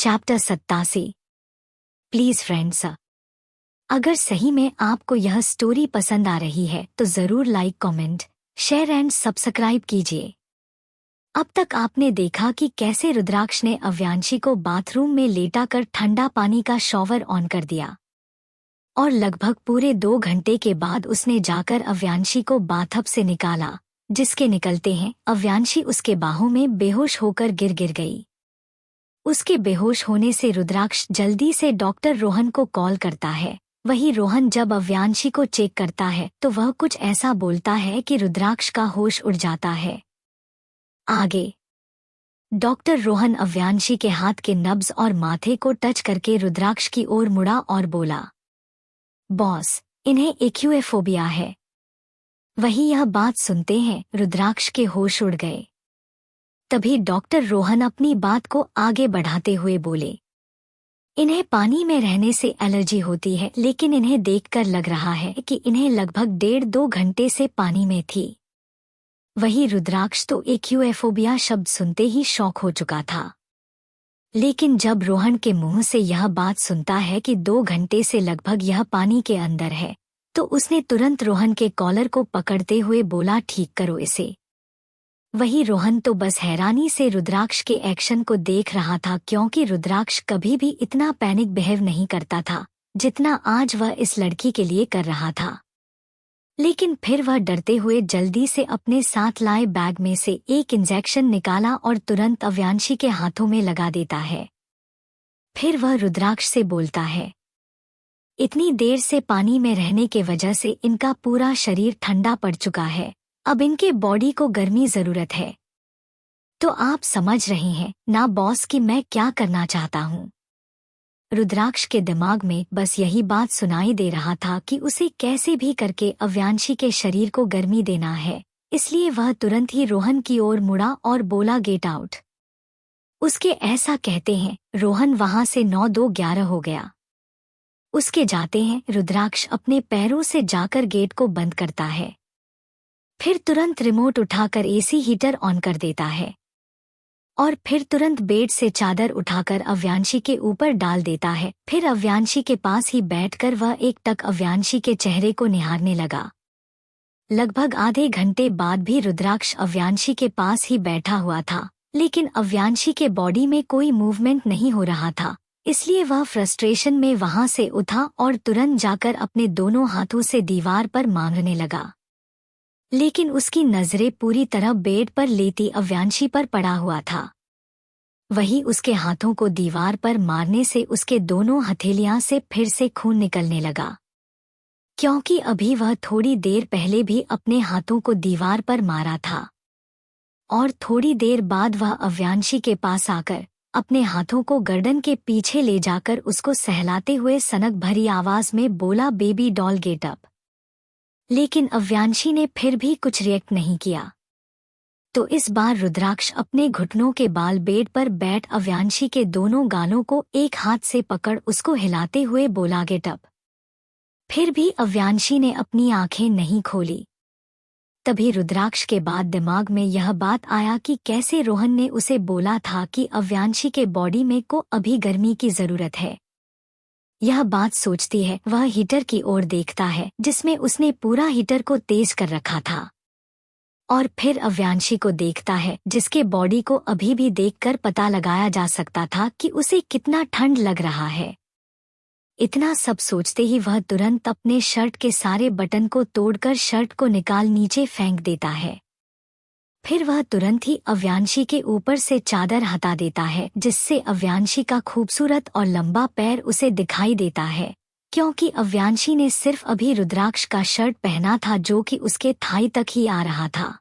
Chapter 87। Please friends, अगर सही में आपको यह स्टोरी पसंद आ रही है तो जरूर like, comment, share and subscribe कीजिए। अब तक आपने देखा कि कैसे रुद्राक्ष ने अव्यांशी को बाथरूम में लेटाकर ठंडा पानी का शॉवर ऑन कर दिया और लगभग पूरे 2 घंटे के बाद उसने जाकर अव्यांशी को बाथटब से निकाला, जिसके निकलते हैं अव्यांशी उसके बाहों में बेहोश होकर गिर गई। उसके बेहोश होने से रुद्राक्ष जल्दी से डॉक्टर रोहन को कॉल करता है। वही रोहन जब अव्यांशी को चेक करता है तो वह कुछ ऐसा बोलता है कि रुद्राक्ष का होश उड़ जाता है। आगे डॉक्टर रोहन अव्यांशी के हाथ के नब्ज और माथे को टच करके रुद्राक्ष की ओर मुड़ा और बोला, बॉस, इन्हें एक्यूएफोबिया है। वही यह बात सुनते हैं रुद्राक्ष के होश उड़ गए। तभी डॉक्टर रोहन अपनी बात को आगे बढ़ाते हुए बोले, इन्हें पानी में रहने से एलर्जी होती है, लेकिन इन्हें देखकर लग रहा है कि इन्हें लगभग 1.5-2 घंटे से पानी में थी। वही रुद्राक्ष तो एक्यूएफोबिया शब्द सुनते ही शॉक हो चुका था, लेकिन जब रोहन के मुंह से यह बात सुनता है कि 2 घंटे से लगभग यह पानी के अंदर है, तो उसने तुरंत रोहन के कॉलर को पकड़ते हुए बोला, ठीक करो इसे। वही रोहन तो बस हैरानी से रुद्राक्ष के एक्शन को देख रहा था, क्योंकि रुद्राक्ष कभी भी इतना पैनिक बिहेव नहीं करता था जितना आज वह इस लड़की के लिए कर रहा था। लेकिन फिर वह डरते हुए जल्दी से अपने साथ लाए बैग में से एक इंजेक्शन निकाला और तुरंत अव्यांशी के हाथों में लगा देता है। फिर वह रुद्राक्ष से बोलता है, इतनी देर से पानी में रहने के वजह से इनका पूरा शरीर ठंडा पड़ चुका है, अब इनके बॉडी को गर्मी जरूरत है। तो आप समझ रहे हैं ना बॉस कि मैं क्या करना चाहता हूँ। रुद्राक्ष के दिमाग में बस यही बात सुनाई दे रहा था कि उसे कैसे भी करके अव्यांशी के शरीर को गर्मी देना है, इसलिए वह तुरंत ही रोहन की ओर मुड़ा और बोला, गेट आउट। उसके ऐसा कहते हैं रोहन वहां से 9-2-11 हो गया। उसके जाते हैं रुद्राक्ष अपने पैरों से जाकर गेट को बंद करता है। फिर तुरंत रिमोट उठाकर एसी हीटर ऑन कर देता है और फिर तुरंत बेड से चादर उठाकर अव्यांशी के ऊपर डाल देता है। फिर अव्यांशी के पास ही बैठकर वह एक टक अव्यांशी के चेहरे को निहारने लगा। लगभग आधे घंटे बाद भी रुद्राक्ष अव्यांशी के पास ही बैठा हुआ था, लेकिन अव्यांशी के बॉडी में कोई मूवमेंट नहीं हो रहा था, इसलिए वह फ्रस्ट्रेशन में वहां से उठा और तुरंत जाकर अपने दोनों हाथों से दीवार पर मारने लगा। लेकिन उसकी नजरें पूरी तरह बेड पर लेटी अव्यांशी पर पड़ा हुआ था। वही उसके हाथों को दीवार पर मारने से उसके दोनों हथेलियां से फिर से खून निकलने लगा, क्योंकि अभी वह थोड़ी देर पहले भी अपने हाथों को दीवार पर मारा था। और थोड़ी देर बाद वह अव्यांशी के पास आकर अपने हाथों को गर्दन के पीछे ले जाकर उसको सहलाते हुए सनक भरी आवाज में बोला, बेबी डॉल गेट अप। लेकिन अव्यांशी ने फिर भी कुछ रिएक्ट नहीं किया। तो इस बार रुद्राक्ष अपने घुटनों के बाल बेड पर बैठ अव्यांशी के दोनों गालों को एक हाथ से पकड़ उसको हिलाते हुए बोला, गेट अप। फिर भी अव्यांशी ने अपनी आंखें नहीं खोली। तभी रुद्राक्ष के बाद दिमाग में यह बात आया कि कैसे रोहन ने उसे बोला था कि अव्यांशी के बॉडी में को अभी गर्मी की जरूरत है। यह बात सोचती है वह हीटर की ओर देखता है, जिसमें उसने पूरा हीटर को तेज कर रखा था, और फिर अव्यांशी को देखता है, जिसके बॉडी को अभी भी देखकर पता लगाया जा सकता था कि उसे कितना ठंड लग रहा है। इतना सब सोचते ही वह तुरंत अपने शर्ट के सारे बटन को तोड़कर शर्ट को निकाल नीचे फेंक देता है। फिर वह तुरंत ही अव्यांशी के ऊपर से चादर हटा देता है, जिससे अव्यांशी का खूबसूरत और लंबा पैर उसे दिखाई देता है, क्योंकि अव्यांशी ने सिर्फ अभी रुद्राक्ष का शर्ट पहना था जो कि उसके थाई तक ही आ रहा था।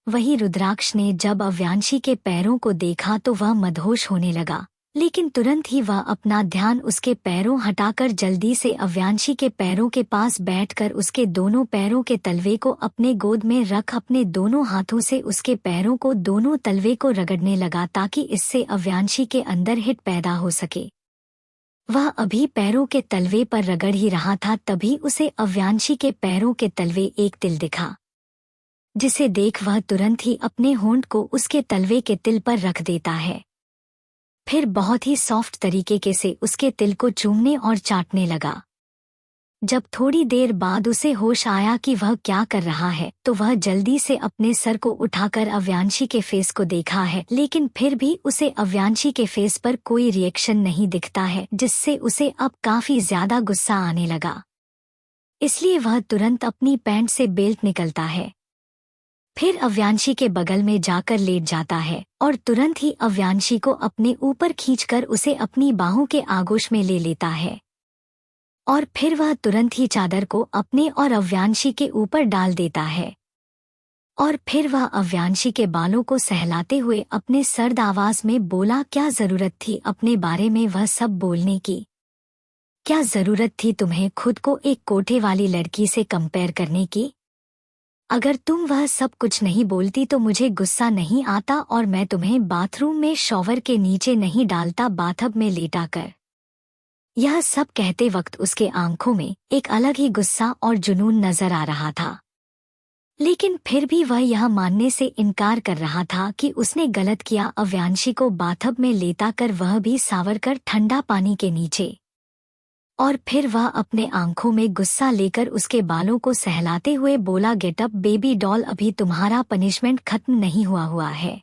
वही रुद्राक्ष ने जब अव्यांशी के पैरों को देखा तो वह मदहोश होने लगा, लेकिन तुरंत ही वह अपना ध्यान उसके पैरों हटाकर जल्दी से अव्यांशी के पैरों के पास बैठकर उसके दोनों पैरों के तलवे को अपने गोद में रख अपने दोनों हाथों से उसके पैरों को दोनों तलवे को रगड़ने लगा, ताकि इससे अव्यांशी के अंदर हिट पैदा हो सके। वह अभी पैरों के तलवे पर रगड़ ही रहा था, तभी उसे अव्यांशी के पैरों के तलवे एक तिल दिखा, जिसे देख वह तुरंत ही अपने होंठ को उसके तलवे के तिल पर रख देता है। फिर बहुत ही सॉफ्ट तरीके के से उसके तिल को चूमने और चाटने लगा। जब थोड़ी देर बाद उसे होश आया कि वह क्या कर रहा है, तो वह जल्दी से अपने सर को उठाकर अव्यांशी के फेस को देखा है, लेकिन फिर भी उसे अव्यांशी के फेस पर कोई रिएक्शन नहीं दिखता है, जिससे उसे अब काफी ज्यादा गुस्सा आने लगा। इसलिए वह तुरंत अपनी पैंट से बेल्ट निकलता है, फिर अव्यांशी के बगल में जाकर लेट जाता है और तुरंत ही अव्यांशी को अपने ऊपर खींचकर उसे अपनी बाहों के आगोश में ले लेता है और फिर वह तुरंत ही चादर को अपने और अव्यांशी के ऊपर डाल देता है और फिर वह अव्यांशी के बालों को सहलाते हुए अपने सर्द आवाज में बोला, क्या जरूरत थी अपने बारे में वह सब बोलने की? क्या जरूरत थी तुम्हें खुद को एक कोठे वाली लड़की से कंपेयर करने की? अगर तुम वह सब कुछ नहीं बोलती तो मुझे गुस्सा नहीं आता और मैं तुम्हें बाथरूम में शॉवर के नीचे नहीं डालता, बाथटब में लेटा कर। यह सब कहते वक्त उसके आंखों में एक अलग ही गुस्सा और जुनून नजर आ रहा था, लेकिन फिर भी वह यह मानने से इनकार कर रहा था कि उसने गलत किया। अव्यांशी को बाथटब में लेटा कर वह भी सावर कर ठंडा पानी के नीचे, और फिर वह अपने आंखों में गुस्सा लेकर उसके बालों को सहलाते हुए बोला, गेट अप बेबी डॉल, अभी तुम्हारा पनिशमेंट खत्म नहीं हुआ है।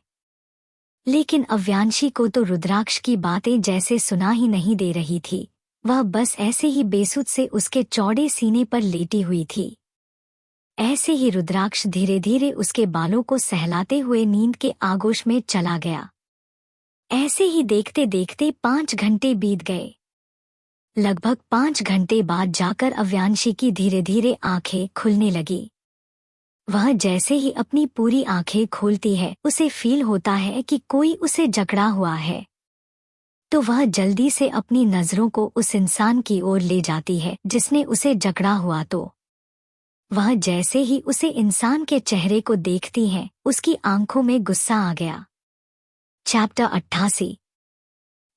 लेकिन अव्यांशी को तो रुद्राक्ष की बातें जैसे सुना ही नहीं दे रही थी, वह बस ऐसे ही बेसुध से उसके चौड़े सीने पर लेटी हुई थी। ऐसे ही रुद्राक्ष धीरे धीरे उसके बालों को सहलाते हुए नींद के आगोश में चला गया। ऐसे ही देखते देखते 5 घंटे बीत गए। लगभग 5 घंटे बाद जाकर अव्यांशी की धीरे धीरे आंखें खुलने लगी। वह जैसे ही अपनी पूरी आंखें खोलती है, उसे फील होता है कि कोई उसे जकड़ा हुआ है, तो वह जल्दी से अपनी नजरों को उस इंसान की ओर ले जाती है जिसने उसे जकड़ा हुआ। तो वह जैसे ही उसे इंसान के चेहरे को देखती है, उसकी आंखों में गुस्सा आ गया। चैप्टर 88।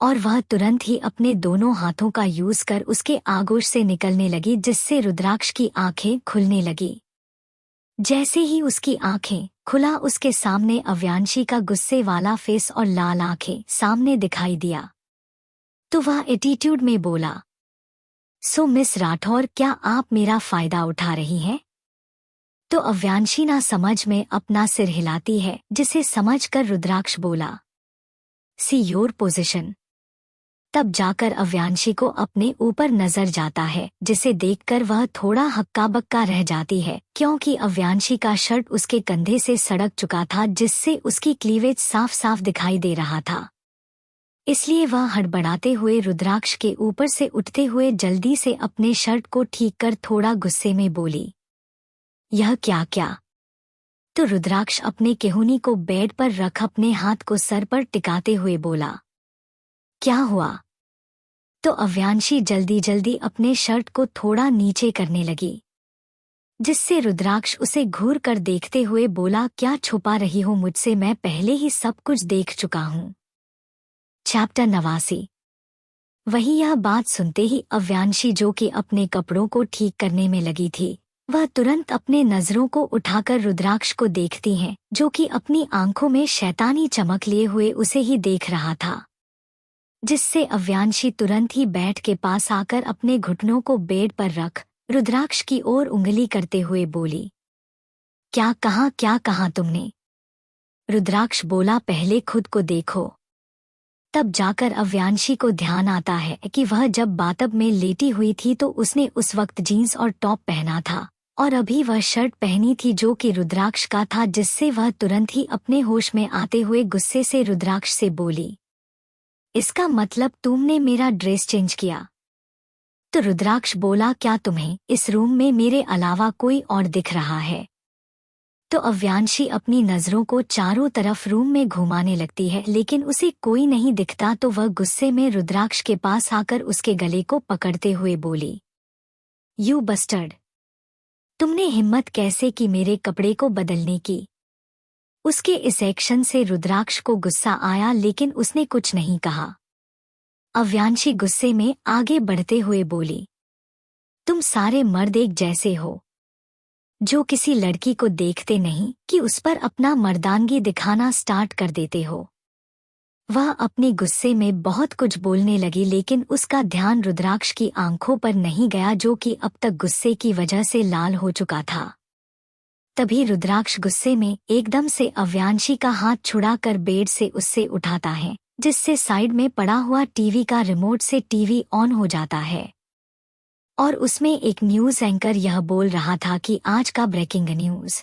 और वह तुरंत ही अपने दोनों हाथों का यूज कर उसके आगोश से निकलने लगी, जिससे रुद्राक्ष की आंखें खुलने लगी। जैसे ही उसकी आंखें खुला, उसके सामने अव्यांशी का गुस्से वाला फेस और लाल आंखें सामने दिखाई दिया। तो वह एटीट्यूड में बोला, सो मिस राठौर, क्या आप मेरा फायदा उठा रही हैं? तो अव्यांशी ना समझ में अपना सिर हिलाती है, जिसे समझकर रुद्राक्ष बोला, सी योर पोजिशन। तब जाकर अव्यांशी को अपने ऊपर नजर जाता है, जिसे देखकर वह थोड़ा हक्का बक्का रह जाती है, क्योंकि अव्यांशी का शर्ट उसके कंधे से सड़क चुका था, जिससे उसकी क्लीवेज साफ साफ दिखाई दे रहा था। इसलिए वह हड़बड़ाते हुए रुद्राक्ष के ऊपर से उठते हुए जल्दी से अपने शर्ट को ठीक कर थोड़ा गुस्से में बोली, यह क्या क्या? तो रुद्राक्ष अपने केहूनी को बेड पर रख अपने हाथ को सर पर टिकाते हुए बोला, क्या हुआ? तो अव्यांशी जल्दी जल्दी अपने शर्ट को थोड़ा नीचे करने लगी, जिससे रुद्राक्ष उसे घूर कर देखते हुए बोला, क्या छुपा रही हो मुझसे? मैं पहले ही सब कुछ देख चुका हूँ। चैप्टर 89। वही यह बात सुनते ही अव्यांशी, जो कि अपने कपड़ों को ठीक करने में लगी थी, वह तुरंत अपने नजरों को उठाकर रुद्राक्ष को देखती है, जो कि अपनी आंखों में शैतानी चमक लिए हुए उसे ही देख रहा था, जिससे अव्यांशी तुरंत ही बेड के पास आकर अपने घुटनों को बेड पर रख रुद्राक्ष की ओर उंगली करते हुए बोली, क्या कहा तुमने? रुद्राक्ष बोला, पहले खुद को देखो। तब जाकर अव्यांशी को ध्यान आता है कि वह जब बाथटब में लेटी हुई थी तो उसने उस वक्त जीन्स और टॉप पहना था, और अभी वह शर्ट पहनी थी जो कि रुद्राक्ष का था, जिससे वह तुरंत ही अपने होश में आते हुए गुस्से से रुद्राक्ष से बोली, इसका मतलब तुमने मेरा ड्रेस चेंज किया? तो रुद्राक्ष बोला, क्या तुम्हें इस रूम में मेरे अलावा कोई और दिख रहा है? तो अव्यांशी अपनी नजरों को चारों तरफ रूम में घुमाने लगती है, लेकिन उसे कोई नहीं दिखता। तो वह गुस्से में रुद्राक्ष के पास आकर उसके गले को पकड़ते हुए बोली, यू बस्टर्ड, तुमने हिम्मत कैसे की मेरे कपड़े को बदलने की? उसके इस एक्शन से रुद्राक्ष को गुस्सा आया, लेकिन उसने कुछ नहीं कहा। अव्यांशी गुस्से में आगे बढ़ते हुए बोली, तुम सारे मर्द एक जैसे हो, जो किसी लड़की को देखते नहीं कि उस पर अपना मर्दानगी दिखाना स्टार्ट कर देते हो। वह अपने गुस्से में बहुत कुछ बोलने लगी लेकिन उसका ध्यान रुद्राक्ष की आंखों पर नहीं गया जो कि अब तक गुस्से की वजह से लाल हो चुका था। तभी रुद्राक्ष गुस्से में एकदम से अव्यांशी का हाथ छुड़ाकर बेड से उससे उठाता है, जिससे साइड में पड़ा हुआ टीवी का रिमोट से टीवी ऑन हो जाता है और उसमें एक न्यूज एंकर यह बोल रहा था कि आज का ब्रेकिंग न्यूज।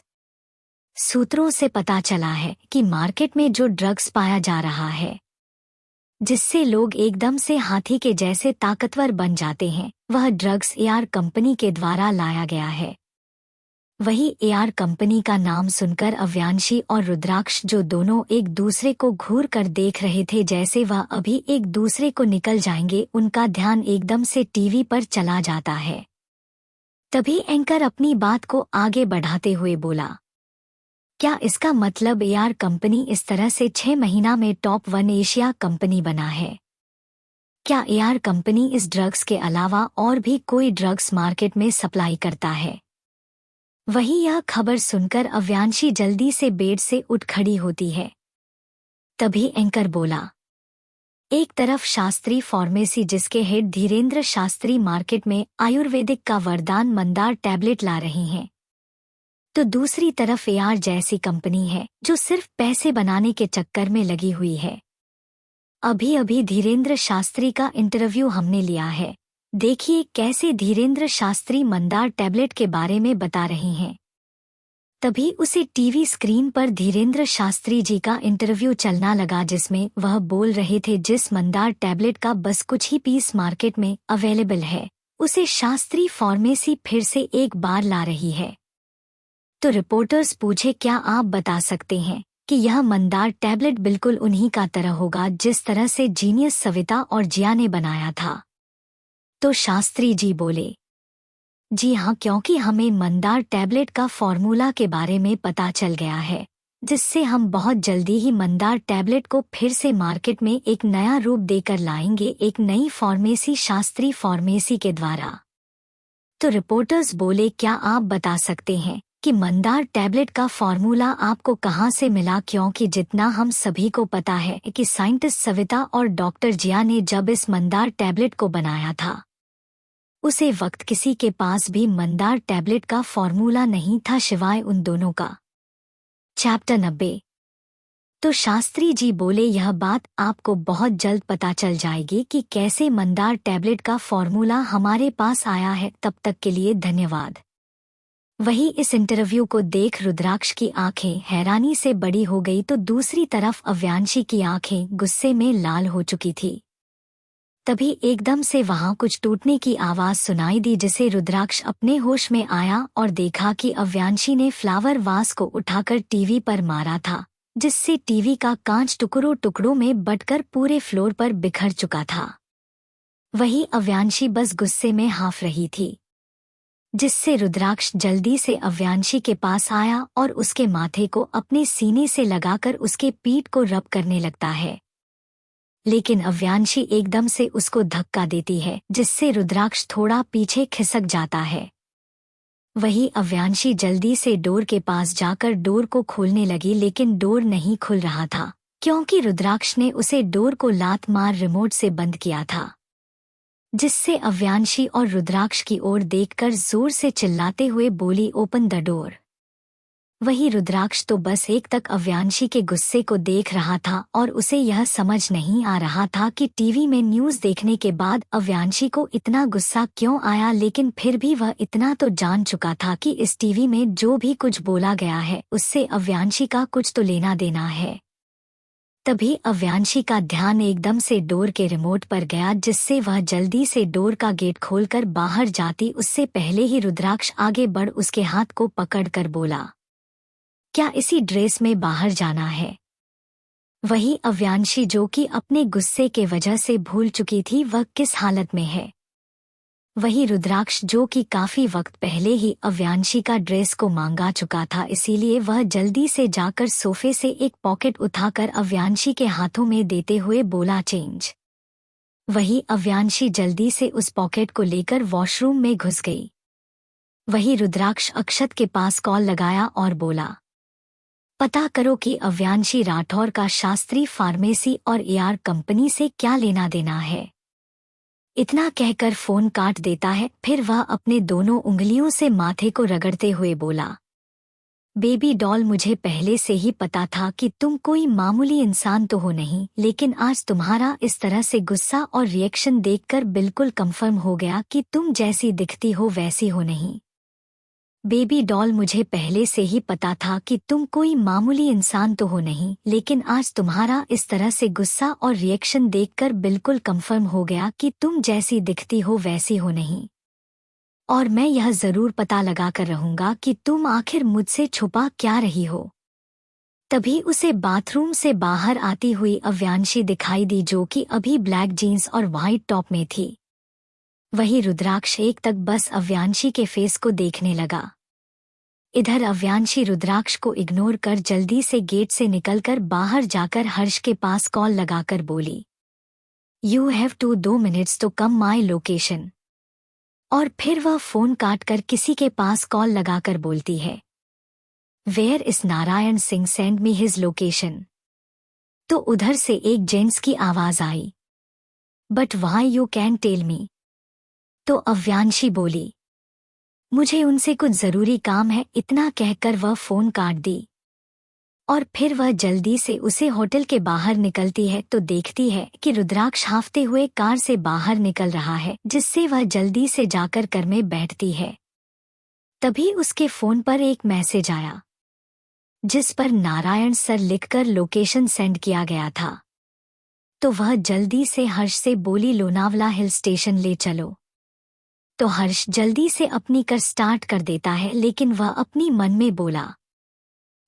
सूत्रों से पता चला है कि मार्केट में जो ड्रग्स पाया जा रहा है जिससे लोग एकदम से हाथी के जैसे ताकतवर बन जाते हैं, वह ड्रग्स एआर कंपनी के द्वारा लाया गया है। वही एआर कंपनी का नाम सुनकर अव्यांशी और रुद्राक्ष जो दोनों एक दूसरे को घूर कर देख रहे थे जैसे वह अभी एक दूसरे को निकल जाएंगे, उनका ध्यान एकदम से टीवी पर चला जाता है। तभी एंकर अपनी बात को आगे बढ़ाते हुए बोला, क्या इसका मतलब एआर कंपनी इस तरह से 6 महीना में टॉप 1 एशिया कंपनी बना है? क्या एआर कंपनी इस ड्रग्स के अलावा और भी कोई ड्रग्स मार्केट में सप्लाई करता है? वही यह खबर सुनकर अव्यांशी जल्दी से बेड से उठ खड़ी होती है। तभी एंकर बोला, एक तरफ शास्त्री फार्मेसी जिसके हेड धीरेंद्र शास्त्री मार्केट में आयुर्वेदिक का वरदान मंदार टैबलेट ला रही हैं, तो दूसरी तरफ एआर जैसी कंपनी है जो सिर्फ पैसे बनाने के चक्कर में लगी हुई है। अभी अभी धीरेंद्र शास्त्री का इंटरव्यू हमने लिया है, देखिए कैसे धीरेंद्र शास्त्री मंदार टैबलेट के बारे में बता रही हैं। तभी उसे टीवी स्क्रीन पर धीरेंद्र शास्त्री जी का इंटरव्यू चलना लगा जिसमें वह बोल रहे थे जिस मंदार टैबलेट का बस कुछ ही पीस मार्केट में अवेलेबल है उसे शास्त्री फार्मेसी फिर से एक बार ला रही है। तो रिपोर्टर्स पूछे, क्या आप बता सकते हैं कि यह मंदार टैबलेट बिल्कुल उन्हीं का तरह होगा जिस तरह से जीनियस सविता और जिया ने बनाया था? तो शास्त्री जी बोले, जी हाँ, क्योंकि हमें मंदार टैबलेट का फॉर्मूला के बारे में पता चल गया है जिससे हम बहुत जल्दी ही मंदार टैबलेट को फिर से मार्केट में एक नया रूप देकर लाएंगे, एक नई फार्मेसी शास्त्री फार्मेसी के द्वारा। तो रिपोर्टर्स बोले, क्या आप बता सकते हैं कि मंदार टैबलेट का फॉर्मूला आपको कहाँ से मिला? क्योंकि जितना हम सभी को पता है कि साइंटिस्ट सविता और डॉक्टर जिया ने जब इस मंदार टैबलेट को बनाया था उसे वक्त किसी के पास भी मंदार टैबलेट का फॉर्मूला नहीं था सिवाय उन दोनों का। चैप्टर 90। तो शास्त्री जी बोले, यह बात आपको बहुत जल्द पता चल जाएगी कि कैसे मंदार टैबलेट का फॉर्मूला हमारे पास आया है। तब तक के लिए धन्यवाद। वही इस इंटरव्यू को देख रुद्राक्ष की आंखें हैरानी से बड़ी हो गई तो दूसरी तरफ अव्यांशी की आंखें गुस्से में लाल हो चुकी थी। तभी एकदम से वहां कुछ टूटने की आवाज सुनाई दी जिसे रुद्राक्ष अपने होश में आया और देखा कि अव्यांशी ने फ्लावर वास को उठाकर टीवी पर मारा था जिससे टीवी का कांच टुकड़ों टुकड़ों में बंटकर पूरे फ्लोर पर बिखर चुका था। वही अव्यांशी बस गुस्से में हाफ रही थी जिससे रुद्राक्ष जल्दी से अव्यांशी के पास आया और उसके माथे को अपने सीने से लगाकर उसके पीठ को रब करने लगता है, लेकिन अव्यांशी एकदम से उसको धक्का देती है जिससे रुद्राक्ष थोड़ा पीछे खिसक जाता है। वही अव्यांशी जल्दी से डोर के पास जाकर डोर को खोलने लगी लेकिन डोर नहीं खुल रहा था क्योंकि रुद्राक्ष ने उसे डोर को लात मार रिमोट से बंद किया था, जिससे अव्यांशी और रुद्राक्ष की ओर देखकर जोर से चिल्लाते हुए बोली, ओपन द डोर। वही रुद्राक्ष तो बस एक तक अव्यांशी के गुस्से को देख रहा था और उसे यह समझ नहीं आ रहा था कि टीवी में न्यूज़ देखने के बाद अव्यांशी को इतना गुस्सा क्यों आया, लेकिन फिर भी वह इतना तो जान चुका था कि इस टीवी में जो भी कुछ बोला गया है उससे अव्यांशी का कुछ तो लेना देना है। तभी अव्यांशी का ध्यान एकदम से डोर के रिमोट पर गया जिससे वह जल्दी से डोर का गेट खोलकर बाहर जाती उससे पहले ही रुद्राक्ष आगे बढ़ उसके हाथ को पकड़कर बोला, क्या इसी ड्रेस में बाहर जाना है? वही अव्यांशी जो कि अपने गुस्से के वजह से भूल चुकी थी वह किस हालत में है। वही रुद्राक्ष जो कि काफी वक्त पहले ही अव्यांशी का ड्रेस को मांगा चुका था, इसीलिए वह जल्दी से जाकर सोफे से एक पॉकेट उठाकर अव्यांशी के हाथों में देते हुए बोला, चेंज। वही अव्यांशी जल्दी से उस पॉकेट को लेकर वॉशरूम में घुस गई। वही रुद्राक्ष अक्षत के पास कॉल लगाया और बोला, पता करो कि अव्यांशी राठौर का शास्त्री फार्मेसी और एआर कंपनी से क्या लेना देना है। इतना कहकर फोन काट देता है। फिर वह अपने दोनों उंगलियों से माथे को रगड़ते हुए बोला, बेबी डॉल, मुझे पहले से ही पता था कि तुम कोई मामूली इंसान तो हो नहीं, लेकिन आज तुम्हारा इस तरह से गुस्सा और रिएक्शन देखकर बिल्कुल कंफर्म हो गया कि तुम जैसी दिखती हो वैसी हो नहीं। बेबी डॉल, मुझे पहले से ही पता था कि तुम कोई मामूली इंसान तो हो नहीं, लेकिन आज तुम्हारा इस तरह से गुस्सा और रिएक्शन देखकर बिल्कुल कंफर्म हो गया कि तुम जैसी दिखती हो वैसी हो नहीं। और मैं यह जरूर पता लगा कर रहूंगा कि तुम आखिर मुझसे छुपा क्या रही हो। तभी उसे बाथरूम से बाहर आती हुई अव्यांशी दिखाई दी, जो कि अभी ब्लैक जीन्स और व्हाइट टॉप में थी। वही रुद्राक्ष एक तक बस अव्यांशी के फेस को देखने लगा। इधर अव्यांशी रुद्राक्ष को इग्नोर कर जल्दी से गेट से निकलकर बाहर जाकर हर्ष के पास कॉल लगाकर बोली, you have to 2 minutes to come my location. और फिर वह फोन काट कर किसी के पास कॉल लगाकर बोलती है, where is Narayan Singh, send me his location. तो उधर से एक जेंट्स की आवाज आई, but why you can tell me. तो अव्यांशी बोली, मुझे उनसे कुछ जरूरी काम है। इतना कहकर वह फोन काट दी। और फिर वह जल्दी से उसे होटल के बाहर निकलती है तो देखती है कि रुद्राक्ष हांफते हुए कार से बाहर निकल रहा है, जिससे वह जल्दी से जाकर कार में बैठती है। तभी उसके फोन पर एक मैसेज आया, जिस पर नारायण सर लिखकर लोकेशन सेंड किया गया था। तो वह जल्दी से हर्ष से बोली, लोनावला हिल स्टेशन ले चलो। तो हर्ष जल्दी से अपनी कार स्टार्ट कर देता है, लेकिन वह अपनी मन में बोला,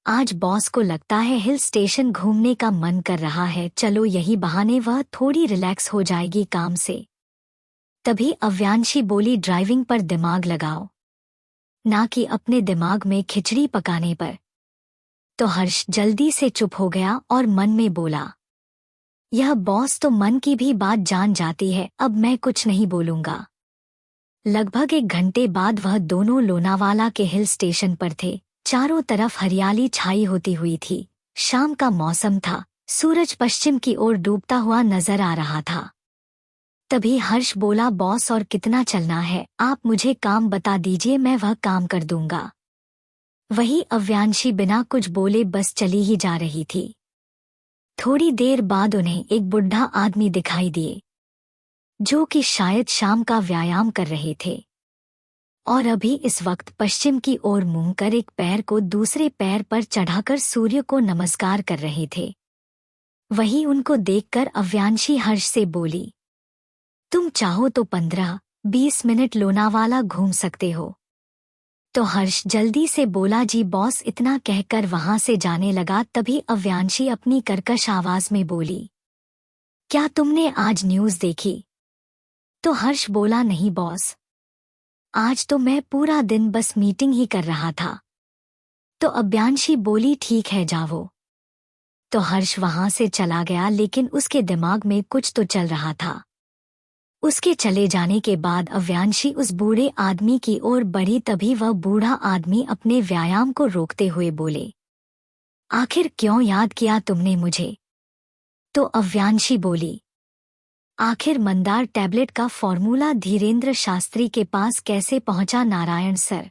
आज बॉस को लगता है हिल स्टेशन घूमने का मन कर रहा है, चलो यही बहाने वह थोड़ी रिलैक्स हो जाएगी काम से। तभी अव्यांशी बोली, ड्राइविंग पर दिमाग लगाओ, ना कि अपने दिमाग में खिचड़ी पकाने पर। तो हर्ष जल्दी से चुप हो गया और मन में बोला, यह बॉस तो मन की भी बात जान जाती है, अब मैं कुछ नहीं बोलूंगा। लगभग 1 घंटे बाद वह दोनों लोनावाला के हिल स्टेशन पर थे। चारों तरफ हरियाली छाई होती हुई थी। शाम का मौसम था, सूरज पश्चिम की ओर डूबता हुआ नजर आ रहा था। तभी हर्ष बोला, बॉस और कितना चलना है, आप मुझे काम बता दीजिए, मैं वह काम कर दूंगा। वही अव्यांशी बिना कुछ बोले बस चली ही जा रही थी। थोड़ी देर बाद उन्हें एक बुढ़ा आदमी दिखाई दिए, जो कि शायद शाम का व्यायाम कर रहे थे और अभी इस वक्त पश्चिम की ओर मुंह कर एक पैर को दूसरे पैर पर चढ़ाकर सूर्य को नमस्कार कर रहे थे। वही उनको देखकर अव्यांशी हर्ष से बोली, तुम चाहो तो 15-20 मिनट लोनावाला घूम सकते हो। तो हर्ष जल्दी से बोला, जी बॉस। इतना कहकर वहां से जाने लगा। तभी अव्यांशी अपनी कर्कश आवाज में बोली, क्या तुमने आज न्यूज़ देखी? तो हर्ष बोला, नहीं बॉस, आज तो मैं पूरा दिन बस मीटिंग ही कर रहा था। तो अव्यांशी बोली, ठीक है जाओ। तो हर्ष वहां से चला गया, लेकिन उसके दिमाग में कुछ तो चल रहा था। उसके चले जाने के बाद अव्यांशी उस बूढ़े आदमी की ओर बढ़ी। तभी वह बूढ़ा आदमी अपने व्यायाम को रोकते हुए बोले, आखिर क्यों याद किया तुमने मुझे? तो अव्यांशी बोली, आखिर मंदार टैबलेट का फॉर्मूला धीरेंद्र शास्त्री के पास कैसे पहुंचा नारायण सर?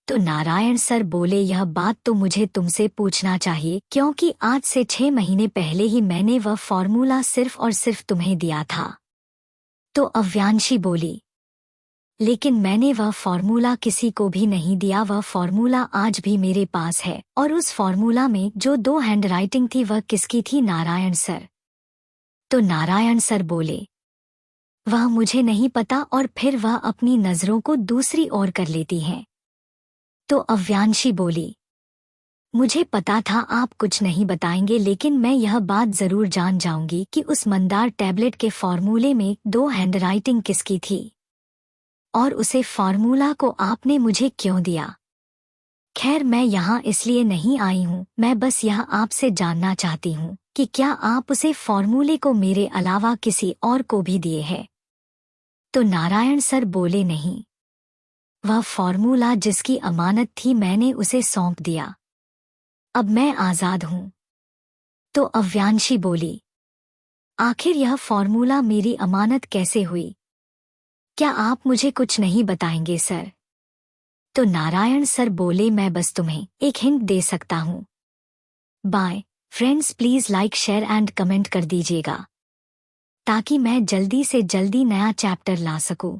तो नारायण सर बोले, यह बात तो मुझे तुमसे पूछना चाहिए, क्योंकि आज से 6 महीने पहले ही मैंने वह फॉर्मूला सिर्फ और सिर्फ तुम्हें दिया था। तो अव्यांशी बोली, लेकिन मैंने वह फॉर्मूला किसी को भी नहीं दिया। वह फॉर्मूला आज भी मेरे पास है। और उस फॉर्मूला में जो 2 हैंडराइटिंग थी वह किसकी थी नारायण सर? तो नारायण सर बोले, वह मुझे नहीं पता। और फिर वह अपनी नजरों को दूसरी ओर कर लेती हैं। तो अव्यांशी बोली, मुझे पता था आप कुछ नहीं बताएंगे, लेकिन मैं यह बात जरूर जान जाऊंगी कि उस मंदार टैबलेट के फॉर्मूले में 2 हैंडराइटिंग किसकी थी, और उसे फॉर्मूला को आपने मुझे क्यों दिया। खैर, मैं यहाँ इसलिए नहीं आई हूँ, मैं बस यह आपसे जानना चाहती हूँ कि क्या आप उसे फॉर्मूले को मेरे अलावा किसी और को भी दिए हैं? तो नारायण सर बोले, नहीं, वह फॉर्मूला जिसकी अमानत थी मैंने उसे सौंप दिया। अब मैं आजाद हूं। तो अव्यांशी बोली, आखिर यह फॉर्मूला मेरी अमानत कैसे हुई? क्या आप मुझे कुछ नहीं बताएंगे सर? तो नारायण सर बोले, मैं बस तुम्हें एक हिंट दे सकता हूं। Bye friends, please like share and comment कर दीजिएगा ताकि मैं जल्दी से जल्दी नया चैप्टर ला सकूं।